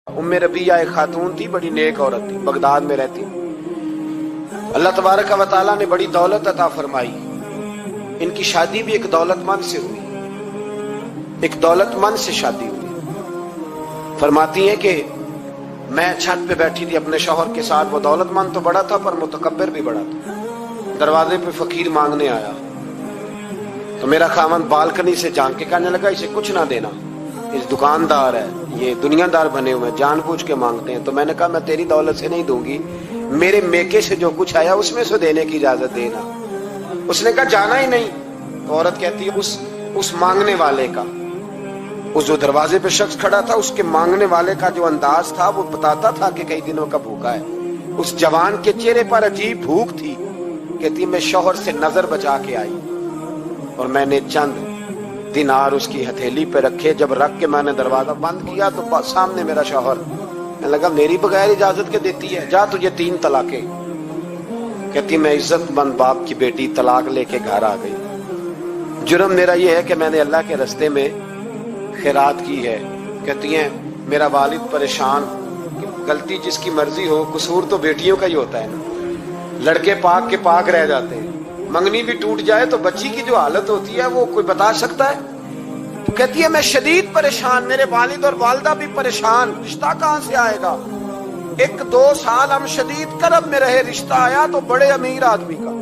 रबिया एक खातून थी, बड़ी नेक औरत थी, बगदाद में रहती। अल्लाह तबारक व तआला ने बड़ी दौलत अता फरमाई। इनकी शादी भी एक दौलतमंद से हुई, एक दौलतमंद से शादी हुई। फरमाती हैं कि मैं छत पे बैठी थी अपने शौहर के साथ। वो दौलतमंद तो बड़ा था पर मुतकब्बिर भी बड़ा था। दरवाजे पे फकीर मांगने आया तो मेरा खामन बालकनी से झांक के कहने लगा, इसे कुछ ना देना, इस दुकानदार है, ये दुनियादार बने हुए हैं, जानबूझ के मांगते हैं। तो मैंने कहा मैं तेरी दौलत से नहीं दूंगी, मेरे मेके से जो कुछ आया उसमें से देने की इजाजत देना। उसने कहा जाना ही नहीं। तो औरत कहती है उस मांगने वाले का, उस जो दरवाजे पे शख्स खड़ा था, उसके मांगने वाले का जो अंदाज था वो बताता था कि कई दिनों का भूखा है। उस जवान के चेहरे पर अजीब भूख थी। कहती मैं शौहर से नजर बचा के आई और मैंने चंद दिनार उसकी हथेली पे रखे। जब रख के मैंने दरवाजा बंद किया तो सामने मेरा शौहर। मैं लगा मेरी बगैर इजाजत के देती है, जा तुझे 3 तलाके। कहती मैं इज्जतमंद बाप की बेटी तलाक लेके घर आ गई। जुर्म मेरा ये है कि मैंने अल्लाह के रास्ते में खैरात की है। कहती हैं मेरा वालिद परेशान, गलती जिसकी मर्जी हो, कसूर तो बेटियों का ही होता है ना। लड़के पाक के पाक रह जाते हैं, मंगनी भी टूट जाए तो बच्ची की जो हालत होती है वो कोई बता सकता है। तो कहती है मैं शदीद परेशान, मेरे वालिद और वालदा भी परेशान, रिश्ता कहां से आएगा। 1-2 साल हम शदीद करब में रहे, रिश्ता आया तो बड़े अमीर आदमी का।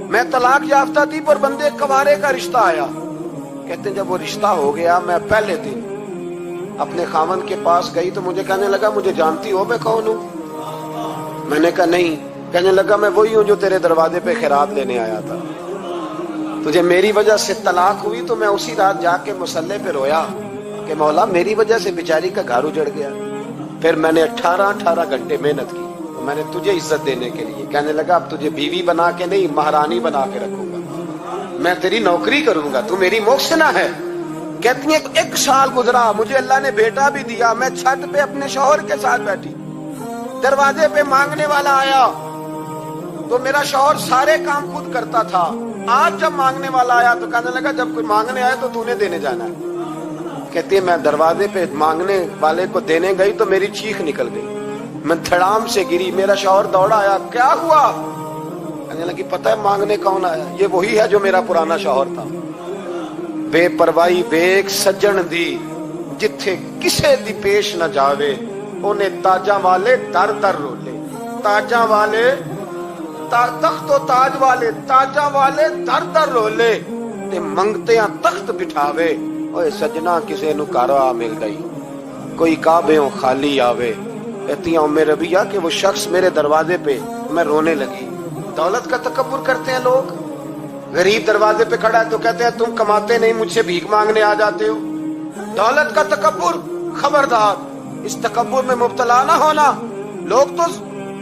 मैं तलाक याफ्ता थी पर बंदे कवारे का रिश्ता आया। कहते जब वो रिश्ता हो गया, मैं पहले दिन अपने खामन के पास गई तो मुझे कहने लगा मुझे जानती हो मैं कौन हूं। मैंने कहा नहीं। कहने लगा मैं वही हूं जो तेरे दरवाजे पे खैरात लेने आया था। तुझे मेरी वजह से तलाक हुई तो मैं उसी रात जाके मुसल्ले पे रोया कि मौला मेरी वजह से बेचारी का घर उजड़ गया। फिर मैंने 18 घंटे मेहनत की तो मैंने तुझे इज्जत देने के लिए। कहने लगा अब तुझे बीवी बना के नहीं, महारानी बना के रखूंगा, मैं तेरी नौकरी करूंगा, तू मेरी मोहसिना है। कहती है 1 साल गुजरा, मुझे अल्लाह ने बेटा भी दिया। मैं छत पे अपने शौहर के साथ बैठी, दरवाजे पे मांगने वाला आया तो मेरा शौहर सारे काम खुद करता था। आज जब मांगने वाला आया तो कहने लगा जब कोई मांगने आया तो तूने देने जाना है। कहती है मैं दरवाजे पे मांगने वाले को देने गई तो मेरी चीख निकल गई, मैं धड़ाम से गिरी। मेरा शौहर दौड़ा आया, क्या हुआ। कहने लगी पता है मांगने कौन आया, ये वही है जो मेरा पुराना शौहर था। बेपरवाही बेक सज्जन दी, जिथे किसे दी पेश न जावे, उन्हें ताजा वाले दर दर रोले। ताजा वाले तख्त ताज वाले, ताजा वाले दर दर रोले, ते मंगते तख्त बिठावे। ओए सजना किसे नु कारवा मिल गई, कोई काबेओं खाली आवे। कहती उम्मे रबिया कि वो शख्स मेरे दरवाजे पे, मैं रोने लगी। दौलत का तकब्बुर करते हैं लोग। गरीब दरवाजे पे खड़ा है तो कहते हैं तुम कमाते नहीं, मुझसे भीख मांगने आ जाते हो। दौलत का तकब्बुर, खबरदार इस तकब्बुर में मुब्तला ना होना। लोग तो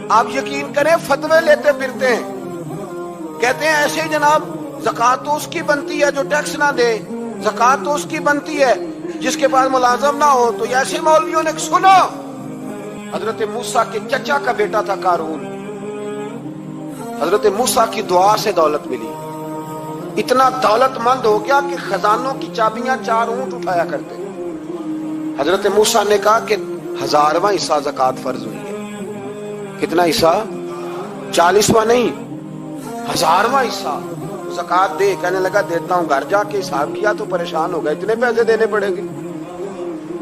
आप यकीन करें फतवे लेते फिरते हैं, कहते हैं ऐसे जनाब ज़कात तो उसकी बनती है जो टैक्स ना दे, ज़कात तो उसकी बनती है जिसके पास मुलाजम ना हो। तो ऐसे मौलवियों ने सुनो, हजरत मूसा के चचा का बेटा था कारून, हजरत मूसा की दुआ से दौलत मिली। इतना दौलतमंद हो गया कि खजानों की चाबियां 4 ऊंट उठाया करते। हजरत मूसा ने कहा कि 1000वां हिस्सा ज़कात फर्ज हुई है। कितना हिस्सा? 40वां नहीं, 1000वां हिस्सा ज़कात दे। कहने लगा देता हूं। घर जाके हिसाब किया तो परेशान हो गए, इतने पैसे देने पड़ेंगे।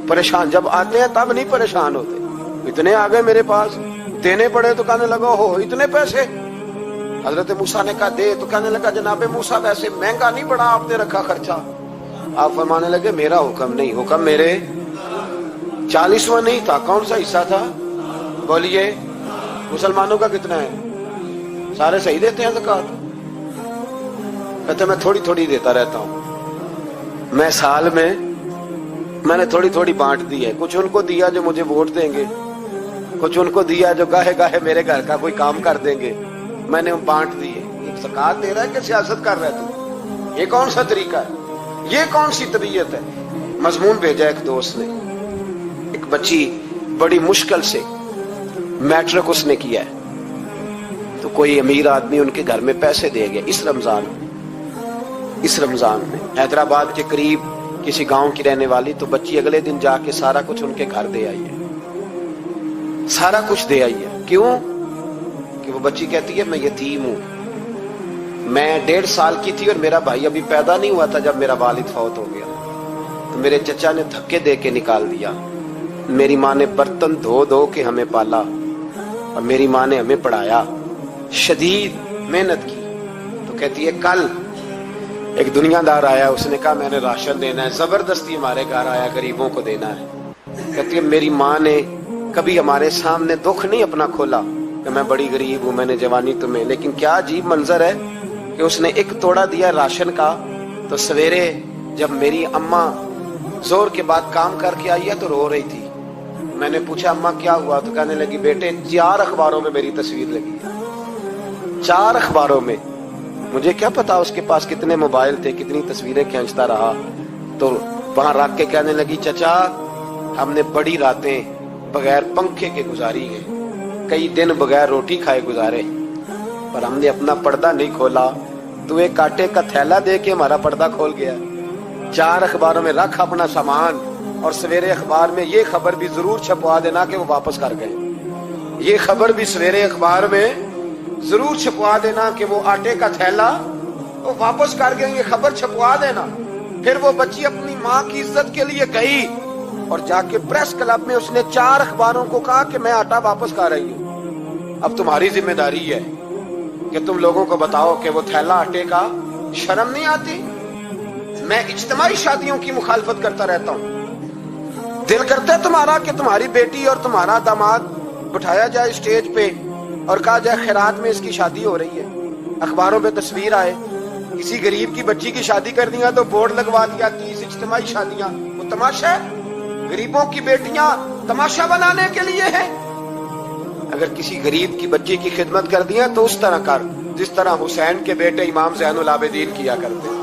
परेशान जब आते हैं तब नहीं परेशान होते, इतने आ गए मेरे पास, देने पड़े तो कहने लगा हो इतने पैसे। हजरत मूसा ने कहा दे, तो कहने लगा जनाबे मूसा वैसे महंगा नहीं पड़ा, आपने रखा खर्चा। आप फरमाने लगे मेरा हुक्म नहीं, हुक्म मेरे 40वां नहीं था। कौन सा हिस्सा था बोलिए। मुसलमानों का कितना है? सारे सही देते हैं ज़कात। कहते मैं थोड़ी थोड़ी देता रहता हूं। मैं साल में मैंने थोड़ी थोड़ी बांट दी है। कुछ उनको दिया जो मुझे वोट देंगे, कुछ उनको दिया जो गाहे गाहे मेरे घर का कोई काम कर देंगे, मैंने बांट दी है। ज़कात दे रहा है कि सियासत कर रहा है तू? ये कौन सा तरीका है, ये कौन सी तबीयत है। मजमून भेजा एक दोस्त ने, एक बच्ची बड़ी मुश्किल से मैट्रिक उसने किया है तो कोई अमीर आदमी उनके घर में पैसे दे गया। इस रमजान में हैदराबाद के करीब किसी गांव की रहने वाली, तो बच्ची अगले दिन जाके सारा कुछ उनके घर दे आई है, सारा कुछ दे आई है। क्यों? कि वो बच्ची कहती है मैं यतीम हूं, मैं 1.5 साल की थी और मेरा भाई अभी पैदा नहीं हुआ था जब मेरा वालिद फौत हो गया, तो मेरे चचा ने धक्के दे के निकाल दिया। मेरी माँ ने बर्तन धो धो के हमें पाला और मेरी माँ ने हमें पढ़ाया, शदीद मेहनत की। तो कहती है कल एक दुनियादार आया, उसने कहा मैंने राशन देना है, जबरदस्ती हमारे घर आया, गरीबों को देना है। कहती है मेरी माँ ने कभी हमारे सामने दुख नहीं अपना खोला कि मैं बड़ी गरीब हूं, मैंने जवानी तुम्हें, लेकिन क्या अजीब मंजर है कि उसने एक तोड़ा दिया राशन का, तो सवेरे जब मेरी अम्मा जोर के बाद काम करके आई है तो रो रही थी। मैंने पूछा अम्मा क्या हुआ? तो कहने लगी बेटे 4 अखबारों में मेरी तस्वीर लगी है, 4 अखबारों में। मुझे क्या पता उसके पास कितने मोबाइल थे, कितनी तस्वीरें खींचता रहा। तो वहां रख के कहने लगी चचा हमने बड़ी रातें बगैर पंखे के गुजारी है, कई दिन बगैर रोटी खाए गुजारे, पर हमने अपना पर्दा नहीं खोला। तू एक कांटे का थैला दे के हमारा पर्दा खोल गया। 4 अखबारों में रख अपना सामान, और सवेरे अखबार में ये खबर भी जरूर छपवा देना कि वो वापस कर गए। ये खबर भी सवेरे अखबार में जरूर छपवा देना कि वो आटे का थैला वो वापस कर गए, ये खबर छपवा देना। फिर वो बच्ची अपनी माँ की इज्जत के लिए गई और जाके प्रेस क्लब में उसने 4 अखबारों को कहा कि मैं आटा वापस कर रही हूँ। अब तुम्हारी जिम्मेदारी है कि तुम लोगों को बताओ कि वो थैला आटे का, शर्म नहीं आती? मैं इज्तिमाई शादियों की मुखालफत करता रहता हूँ। दिल करता है तुम्हारा कि तुम्हारी बेटी और तुम्हारा दामाद बिठाया जाए स्टेज पे और कहा जाए खैरात में इसकी शादी हो रही है, अखबारों में तस्वीर आए, किसी गरीब की बच्ची की शादी कर दिया तो बोर्ड लगवा दिया 30 इज्तिमाई शादियां। वो तमाशा है? गरीबों की बेटियां तमाशा बनाने के लिए है? अगर किसी गरीब की बच्ची की खिदमत कर दिया तो उस तरह कर जिस तरह हुसैन के बेटे इमाम ज़ैनुल आबिदीन किया करते।